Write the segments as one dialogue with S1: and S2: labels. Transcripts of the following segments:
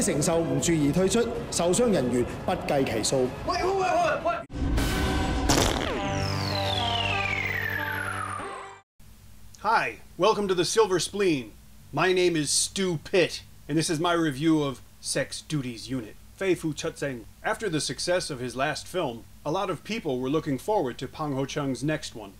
S1: 承受唔住而退出，受傷人員不計其數。喂！
S2: Hi, welcome to the Silver Spleen. My name is Stu Pitt, and this is my review of Sex Duties Unit,飛虎出征. After the success of his last film, a lot of people were looking forward to Phang Ho-cheung's next one.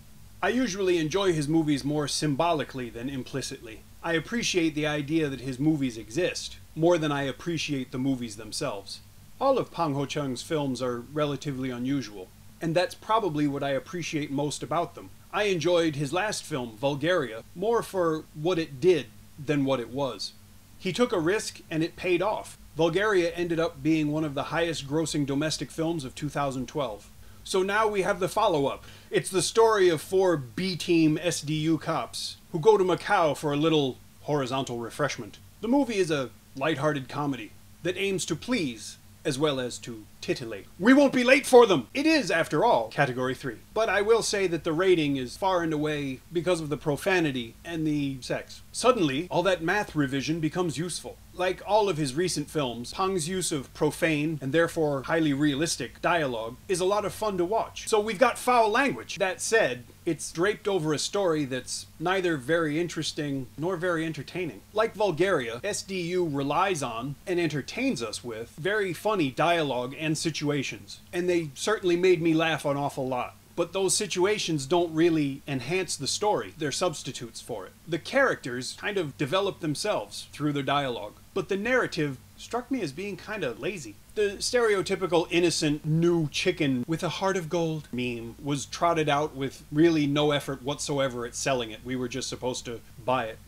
S2: I usually enjoy his movies more symbolically than implicitly. I appreciate the idea that his movies exist, more than I appreciate the movies themselves. All of Phang Ho-cheung's films are relatively unusual, and that's probably what I appreciate most about them. I enjoyed his last film, Bulgaria, more for what it did than what it was. He took a risk and it paid off. Bulgaria ended up being one of the highest grossing domestic films of 2012. So now we have the follow-up. It's the story of 4 B-team SDU cops who go to Macau for a little horizontal refreshment. The movie is a lighthearted comedy that aims to please as well as to titillate. We won't be late for them! It is, after all, Category 3. But I will say that the rating is far and away because of the profanity and the sex. Suddenly, all that math revision becomes useful. Like all of his recent films, Phang's use of profane, and therefore highly realistic, dialogue is a lot of fun to watch. So we've got foul language. That said, it's draped over a story that's neither very interesting nor very entertaining. Like Bulgaria, SDU relies on, and entertains us with, very funny dialogue and situations. And they certainly made me laugh an awful lot. But those situations don't really enhance the story, they're substitutes for it. The characters kind of develop themselves through their dialogue, but the narrative struck me as being kind of lazy. The stereotypical innocent new chicken with a heart of gold meme was trotted out with really no effort whatsoever at selling it. We were just supposed to buy it.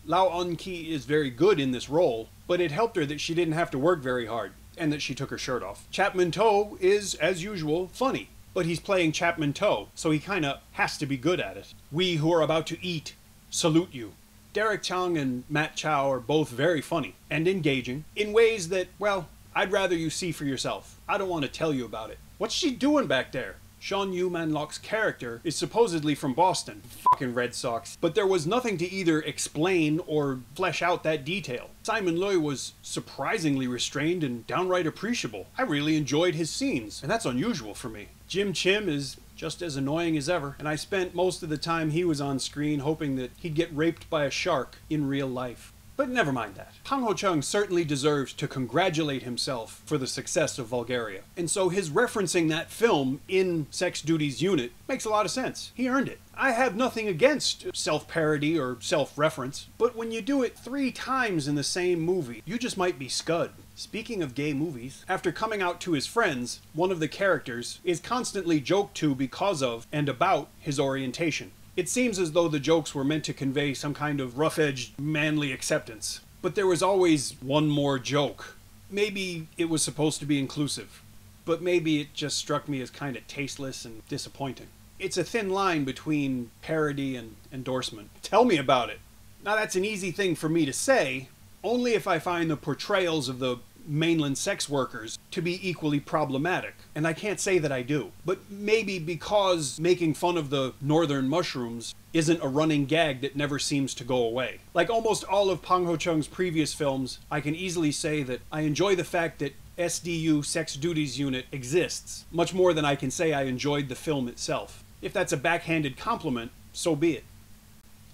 S2: Lau On-ki is very good in this role, but it helped her that she didn't have to work very hard, and that she took her shirt off. Chapman is, as usual, funny. But he's playing Chapman, so he kinda has to be good at it. We who are about to eat salute you. Derek Cheung and Matt Chow are both very funny and engaging in ways that, well, I'd rather you see for yourself. I don't want to tell you about it. What's she doing back there? Shawn Yu-man-lok's character is supposedly from Boston. Fucking Red Sox. But there was nothing to either explain or flesh out that detail. Simon Lui was surprisingly restrained and downright appreciable. I really enjoyed his scenes, and that's unusual for me. Jim Chim is just as annoying as ever, and I spent most of the time he was on screen hoping that he'd get raped by a shark in real life. But never mind that. Phang Ho-cheung certainly deserves to congratulate himself for the success of Bulgaria. And so his referencing that film in Sex Duties Unit makes a lot of sense. He earned it. I have nothing against self-parody or self-reference, but when you do it 3 times in the same movie, you just might be scud. Speaking of gay movies, after coming out to his friends, one of the characters is constantly joked to because of and about his orientation. It seems as though the jokes were meant to convey some kind of rough-edged, manly acceptance. But there was always one more joke. Maybe it was supposed to be inclusive, but maybe it just struck me as kind of tasteless and disappointing. It's a thin line between parody and endorsement. Tell me about it. Now that's an easy thing for me to say, only if I find the portrayals of the mainland sex workers to be equally problematic, and I can't say that I do. But maybe because making fun of the northern mushrooms isn't a running gag that never seems to go away. Like almost all of Phang Ho-cheung's previous films, I can easily say that I enjoy the fact that SDU, Sex Duties Unit, exists, much more than I can say I enjoyed the film itself. If that's a backhanded compliment, so be it.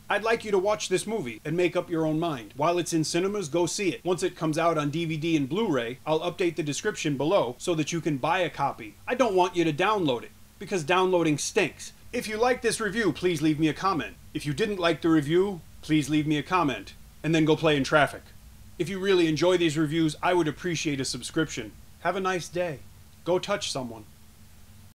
S2: I'd like you to watch this movie and make up your own mind. While it's in cinemas, go see it. Once it comes out on DVD and Blu-ray, I'll update the description below so that you can buy a copy. I don't want you to download it, because downloading stinks. If you liked this review, please leave me a comment. If you didn't like the review, please leave me a comment, and then go play in traffic. If you really enjoy these reviews, I would appreciate a subscription. Have a nice day. Go touch someone.